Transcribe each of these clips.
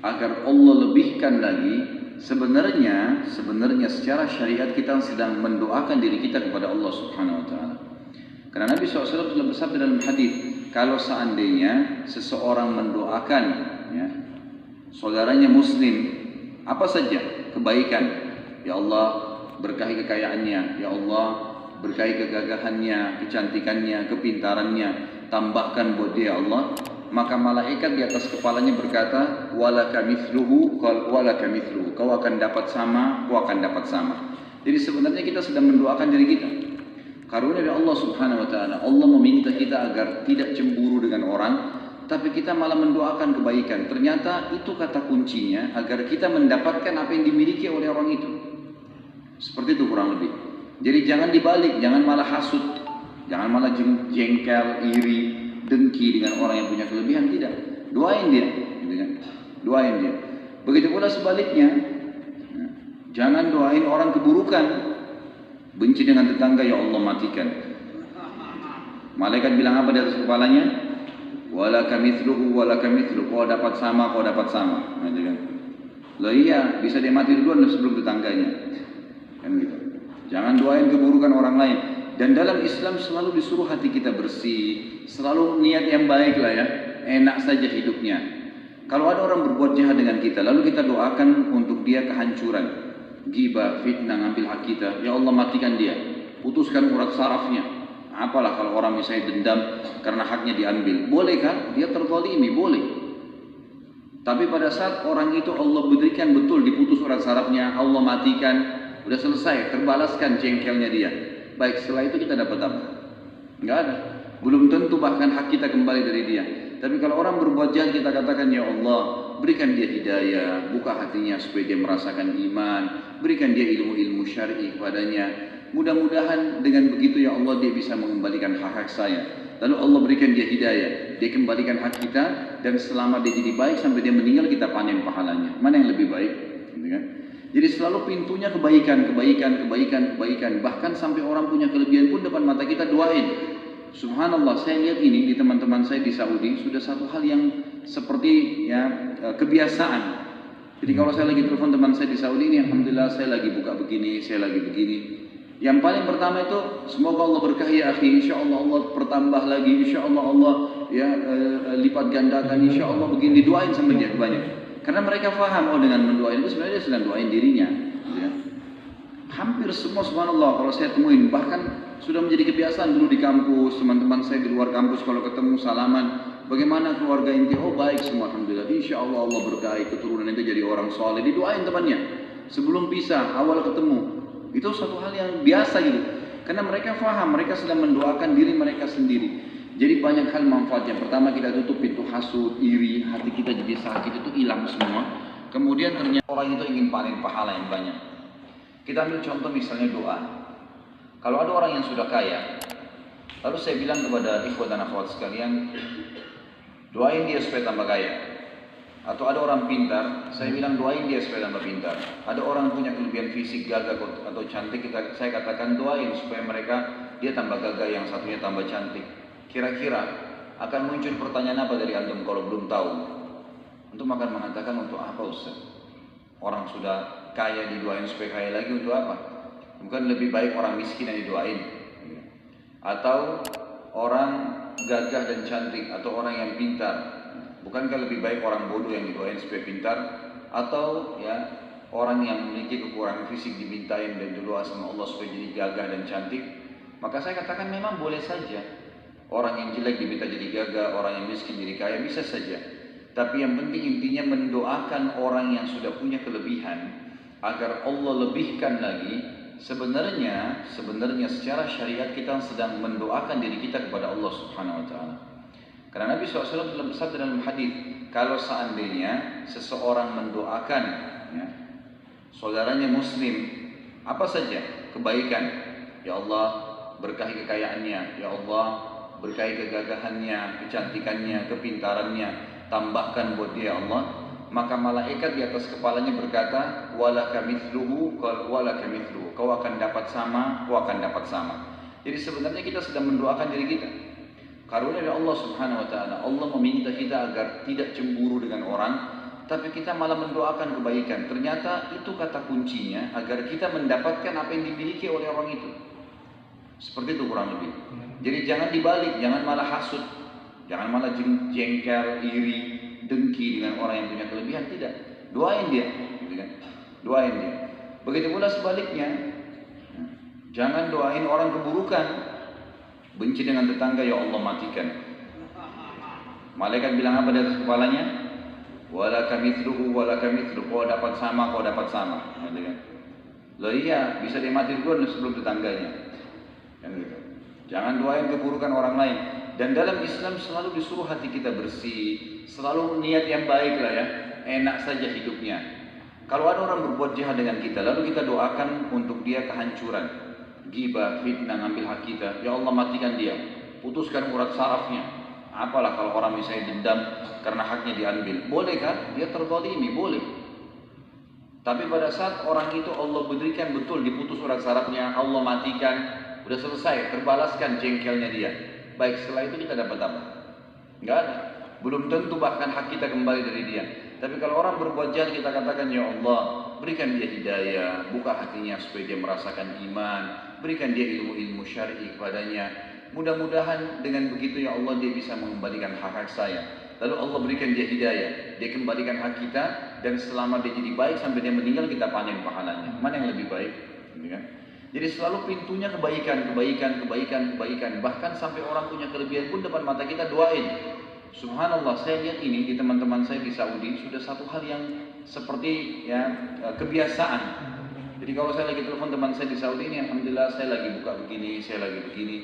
agar Allah lebihkan lagi. Sebenarnya secara syariat kita sedang mendoakan diri kita kepada Allah Subhanahu wa taala. Karena Nabi SAW telah bersabda dalam hadis, kalau seandainya seseorang mendoakan ya, saudaranya muslim apa saja kebaikan, ya Allah berkahi kekayaannya, ya Allah berkahi kegagahannya, kecantikannya, kepintarannya, tambahkan buat dia Allah, maka malaikat di atas kepalanya berkata, walaka mithluhu, kau akan dapat sama, kau akan dapat sama. Jadi sebenarnya kita sedang mendoakan diri kita. Karunia dari Allah Subhanahu wa taala. Allah meminta kita agar tidak cemburu dengan orang, tapi kita malah mendoakan kebaikan. Ternyata itu kata kuncinya agar kita mendapatkan apa yang dimiliki oleh orang itu. Seperti itu kurang lebih. Jadi jangan dibalik, jangan malah hasud, jangan malah jengkel, iri, dengki dengan orang yang punya kelebihan, tidak. Doain dia, gitu kan? Doain dia. Begitu pula sebaliknya. Jangan doain orang keburukan. Benci dengan tetangga, ya Allah matikan. Malaikat bilang apa di atas kepalanya? Walaka mithluhu, kau dapat sama, kau dapat sama. Gitu kan? Lah iya, bisa dia mati duluan sebelum tetangganya. Kan gitu. Jangan doain keburukan orang lain. Dan dalam Islam selalu disuruh hati kita bersih, selalu niat yang baik lah ya, enak saja hidupnya. Kalau ada orang berbuat jahat dengan kita, lalu kita doakan untuk dia kehancuran, ghibah, fitnah, ngambil hak kita, ya Allah matikan dia, putuskan urat sarafnya. Apalah kalau orang misalnya dendam karena haknya diambil, boleh kan? Dia terzalimi, boleh. Tapi pada saat orang itu Allah berikan betul diputus urat sarafnya, Allah matikan, udah selesai, terbalaskan jengkelnya dia. Baik, setelah itu kita dapat apa? Enggak ada. Belum tentu bahkan hak kita kembali dari dia. Tapi kalau orang berbuat jahat kita katakan, ya Allah berikan dia hidayah, buka hatinya supaya dia merasakan iman, berikan dia ilmu-ilmu syar'i kepadanya. Mudah-mudahan dengan begitu ya Allah dia bisa mengembalikan hak-hak saya. Lalu Allah berikan dia hidayah, dia kembalikan hak kita, dan selama dia jadi baik sampai dia meninggal kita panen pahalanya. Mana yang lebih baik? Gitu kan? Jadi selalu pintunya kebaikan. Bahkan sampai orang punya kelebihan pun depan mata kita doain. Subhanallah, saya lihat ini di teman-teman saya di Saudi sudah satu hal yang seperti ya kebiasaan. Jadi kalau saya lagi telepon teman saya di Saudi ini, alhamdulillah saya lagi buka begini, saya lagi begini. Yang paling pertama itu, semoga Allah berkahi ya akhi, insya Allah Allah pertambah lagi, insya Allah Allah ya lipat gandakan, insya Allah begini, didoain sama dia banyak. Karena mereka faham, oh dengan mendoain itu sebenarnya dia sedang doain dirinya. Ya. Hampir semua subhanallah kalau saya temuin, bahkan sudah menjadi kebiasaan dulu di kampus, teman-teman saya di luar kampus kalau ketemu salaman, bagaimana keluarga inti? Oh baik semua alhamdulillah, insya Allah Allah berkahi keturunan itu jadi orang soleh, didoain temannya sebelum pisah, awal ketemu. Itu satu hal yang biasa gitu, karena mereka faham, mereka sedang mendoakan diri mereka sendiri. Jadi banyak hal manfaat. Yang pertama kita tutup pintu hasud, iri, hati kita jadi sakit itu hilang semua. Kemudian ternyata orang itu ingin panen pahala yang banyak. Kita ambil contoh misalnya doa. Kalau ada orang yang sudah kaya, lalu saya bilang kepada ikhwat dan akhwat sekalian, doain dia supaya tambah kaya. Atau ada orang pintar, saya bilang doain dia supaya tambah pintar. Ada orang punya kelebihan fisik, gagah atau cantik, saya katakan doain supaya dia tambah gagah, yang satunya tambah cantik. Kira-kira akan muncul pertanyaan apa dari antum kalau belum tahu? Antum akan mengatakan, untuk apa Ustaz? Orang sudah kaya didoain supaya kaya lagi untuk apa? Bukan lebih baik orang miskin yang didoain? Atau orang gagah dan cantik, atau orang yang pintar, bukankah lebih baik orang bodoh yang didoain supaya pintar? Atau ya orang yang memiliki kekurangan fisik dimintain dan berdoa sama Allah supaya jadi gagah dan cantik? Maka saya katakan memang boleh saja. Orang yang jelek diminta jadi gagah, orang yang miskin jadi kaya, bisa saja. Tapi yang penting intinya mendoakan orang yang sudah punya kelebihan agar Allah lebihkan lagi. Sebenarnya secara syariat kita sedang mendoakan diri kita kepada Allah Subhanahu wa taala. Karena Nabi SAW telah bersabda dalam hadis, kalau seandainya seseorang mendoakan ya, saudaranya muslim apa saja kebaikan, ya Allah berkahi kekayaannya, ya Allah berkahi kegagahannya, kecantikannya, kepintarannya, tambahkan buat dia Allah, maka malaikat di atas kepalanya berkata, walaka mithluhu, kau akan dapat sama, kau akan dapat sama. Jadi sebenarnya kita sedang mendoakan diri kita. Karunia dari Allah Subhanahu wa taala, Allah meminta kita agar tidak cemburu dengan orang, tapi kita malah mendoakan kebaikan. Ternyata itu kata kuncinya agar kita mendapatkan apa yang dimiliki oleh orang itu. Seperti itu kurang lebih. Jadi jangan dibalik, jangan malah hasud, jangan malah jengkel, iri, dengki dengan orang yang punya kelebihan. Tidak, doain dia, gitu kan? Doain dia. Begitu pula sebaliknya, jangan doain orang keburukan. Benci dengan tetangga, ya Allah matikan. Malaikat bilang apa di atas kepalanya? Wala kamithluhu wala kamithluhu, kau dapat sama, kau dapat sama. Loh iya, bisa dia mati duluan sebelum tetangganya. Kan gitu. Jangan doain keburukan orang lain. Dan dalam Islam selalu disuruh hati kita bersih, selalu niat yang baik lah ya, enak saja hidupnya. Kalau ada orang berbuat jahat dengan kita, lalu kita doakan untuk dia kehancuran, ghibah, fitnah, ngambil hak kita, ya Allah matikan dia, putuskan urat sarafnya. Apalah kalau orang misalnya dendam karena haknya diambil, boleh kan? Dia terzalimi, boleh. Tapi pada saat orang itu Allah berikan betul, diputus urat sarafnya, Allah matikan, udah selesai, terbalaskan jengkelnya dia. Baik, setelah itu kita dapat apa? Enggak ada. Belum tentu bahkan hak kita kembali dari dia. Tapi kalau orang berbuat jahat, kita katakan, ya Allah, berikan dia hidayah, buka hatinya supaya dia merasakan iman, berikan dia ilmu-ilmu syar'i kepadanya. Mudah-mudahan dengan begitu ya Allah dia bisa mengembalikan hak-hak saya. Lalu Allah berikan dia hidayah, dia kembalikan hak kita, dan selama dia jadi baik sampai dia meninggal kita panen pahalanya. Mana yang lebih baik? Jadi selalu pintunya kebaikan, kebaikan, kebaikan, kebaikan. Bahkan sampai orang punya kelebihan pun depan mata kita doain. Subhanallah, saya lihat ini di teman-teman saya di Saudi sudah satu hal yang seperti ya kebiasaan. Jadi kalau saya lagi telepon teman saya di Saudi ini, alhamdulillah saya lagi buka begini, saya lagi begini.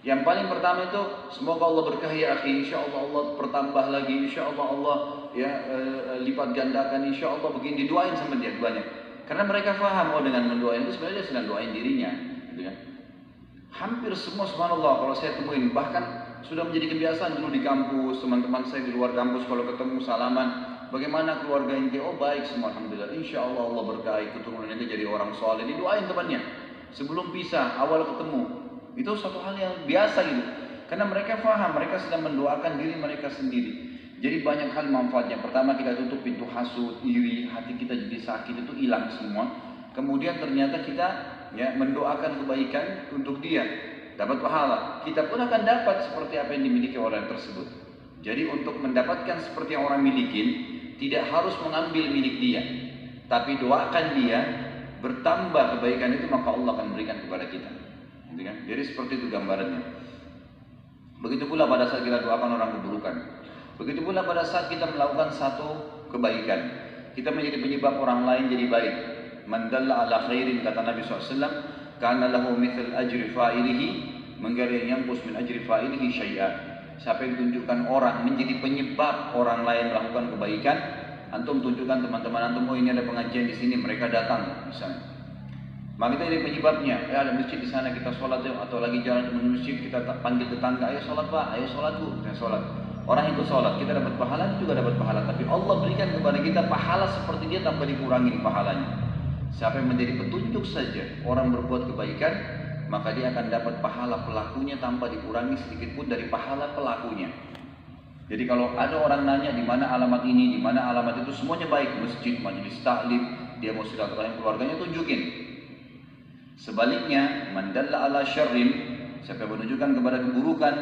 Yang paling pertama itu, semoga Allah berkahi ya akhi, insya Allah Allah bertambah lagi, insya Allah Allah ya lipat gandakan, insya Allah begini, didoain sama dia banyak. Karena mereka faham, oh dengan mendoain itu sebenarnya dia sedang doain dirinya, gitu kan. Hampir semua subhanallah kalau saya temuin, bahkan sudah menjadi kebiasaan dulu di kampus, teman-teman saya di luar kampus kalau ketemu salaman, bagaimana keluarga inti, oh baik semua alhamdulillah, insya Allah Allah berkahi, keturunan itu jadi orang soleh, didoain temannya. Sebelum pisah, awal ketemu. Itu satu hal yang biasa gitu. Karena mereka faham, mereka sedang mendoakan diri mereka sendiri. Jadi banyak hal manfaatnya. Pertama kita tutup pintu hasud, iri, hati kita jadi sakit itu hilang semua. Kemudian ternyata kita ya mendoakan kebaikan untuk dia, dapat pahala. Kita pun akan dapat seperti apa yang dimiliki orang tersebut. Jadi untuk mendapatkan seperti yang orang miliki, tidak harus mengambil milik dia, tapi doakan dia, bertambah kebaikan itu maka Allah akan berikan kepada kita. Jadi seperti itu gambarannya. Begitu pula pada saat kita doakan orang keburukan. Begitu pula pada saat kita melakukan satu kebaikan, kita menjadi penyebab orang lain jadi baik. Man dalla ala khairin, kata Nabi SAW, kana lahu mithal ajri fa'ilihi mengghayri yanqus min ajri fa'ilihi syai'a. Siapa yang tunjukkan orang menjadi penyebab orang lain melakukan kebaikan, antum tunjukkan teman-teman antum, oh ini ada pengajian di sini, mereka datang misalnya. Maka kita jadi penyebabnya, ya ada masjid di sana kita sholat yuk, atau lagi jalan menuju masjid kita panggil tetangga, ayo sholat pak, ayo sholat bu, kita sholat. Orang ikut sholat, kita dapat pahala, juga dapat pahala. Tapi Allah berikan kepada kita pahala seperti dia tanpa dikurangin pahalanya. Siapa yang menjadi petunjuk saja orang berbuat kebaikan, maka dia akan dapat pahala pelakunya tanpa dikurangi sedikit pun dari pahala pelakunya. Jadi kalau ada orang nanya di mana alamat ini, di mana alamat itu, semuanya baik, masjid, majelis taklim, dia mau silaturahim keluarganya, tunjukin. Sebaliknya, man dalla ala syarrin, siapa yang menunjukkan kepada keburukan,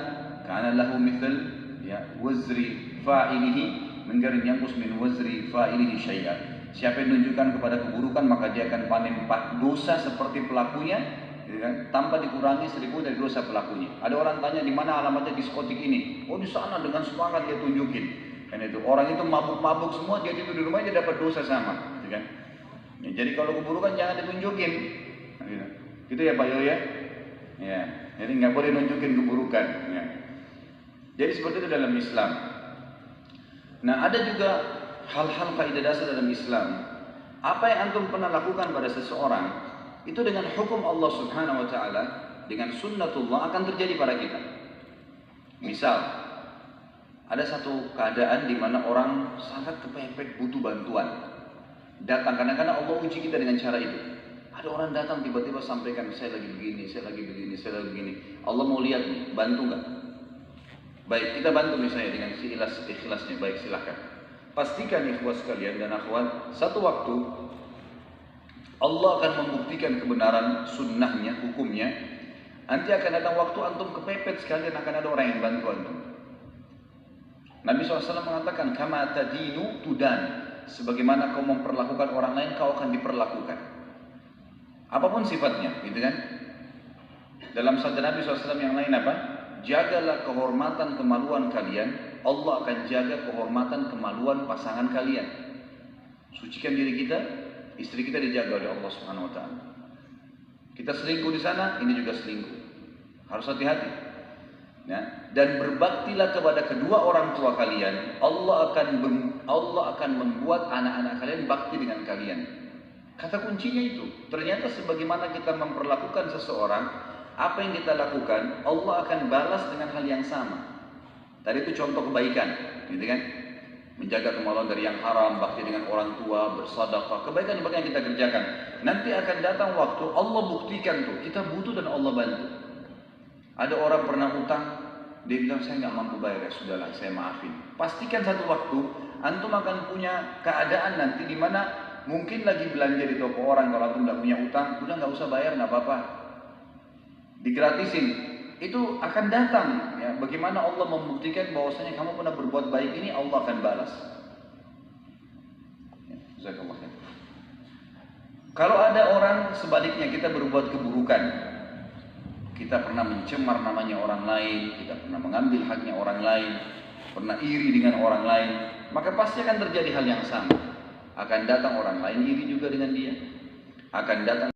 kana lahu mithal ya wazri fa'ilihi mengghayri yanqus min wazri fa'ilihi syai'a. Siapa yang menunjukkan kepada keburukan maka dia akan panen dosa seperti pelakunya, ya kan? Tanpa dikurangi seribu dari dosa pelakunya. Ada orang tanya di mana alamatnya diskotik ini? Oh di sana, dengan semangat dia tunjukin. Karena itu orang itu mabuk-mabuk semua, dia tidur di rumah dia dapat dosa sama, ya kan? Ya, jadi kalau keburukan jangan ditunjukin. Gitu ya Pak Yoya, ya. Jadi nggak boleh nunjukin keburukan. Ya. Jadi seperti itu dalam Islam. Nah ada juga hal-hal kaidah dasar dalam Islam. Apa yang antum pernah lakukan pada seseorang itu dengan hukum Allah Subhanahu Wa Taala, dengan sunnatullah akan terjadi pada kita. Misal ada satu keadaan di mana orang sangat kepepet butuh bantuan, datang kadang-kadang Allah uji kita dengan cara itu. Ada orang datang tiba-tiba sampaikan, saya lagi begini, saya lagi begini, saya lagi begini. Allah mau lihat nih, bantu nggak? Baik, kita bantu misalnya dengan ikhlasnya, baik silahkan. pastikan ikhwas sekalian dan akhwat, satu waktu Allah akan membuktikan kebenaran sunnahnya, hukumnya. Nanti akan datang waktu antum kepepet sekalian, akan ada orang yang bantu antum. Nabi SAW mengatakan, kama tadinu tudan, sebagaimana kau memperlakukan orang lain, kau akan diperlakukan. Apapun sifatnya, gitu kan? Dalam sabda Nabi SAW yang lain apa? Jagalah kehormatan kemaluan kalian, Allah akan jaga kehormatan kemaluan pasangan kalian. Sucikan diri kita, istri kita dijaga oleh Allah Subhanahu wa taala. Kita selingkuh di sana, ini juga selingkuh. Harus hati-hati. Ya, dan berbaktilah kepada kedua orang tua kalian. Allah akan membuat anak-anak kalian bakti dengan kalian. Kata kuncinya itu. Ternyata sebagaimana kita memperlakukan seseorang, apa yang kita lakukan, Allah akan balas dengan hal yang sama. Tadi itu contoh kebaikan, gitu kan? Menjaga kemaluan dari yang haram, bakti dengan orang tua, bersedekah, kebaikan-kebaikan yang kita kerjakan. Nanti akan datang waktu Allah buktikan tuh, kita butuh dan Allah bantu. Ada orang pernah utang, dia bilang saya nggak mampu bayar, ya sudahlah saya maafin. Pastikan satu waktu antum akan punya keadaan nanti di mana mungkin lagi belanja di toko orang, kalau antum nggak punya utang, udah nggak usah bayar, nggak apa-apa, digratisin. Itu akan datang. Ya, bagaimana Allah membuktikan bahwasanya kamu pernah berbuat baik ini, Allah akan balas. Ya, kalau ada orang sebaliknya, kita berbuat keburukan, kita pernah mencemar namanya orang lain, kita pernah mengambil haknya orang lain, pernah iri dengan orang lain, maka pasti akan terjadi hal yang sama. Akan datang orang lain iri juga dengan dia. Akan datang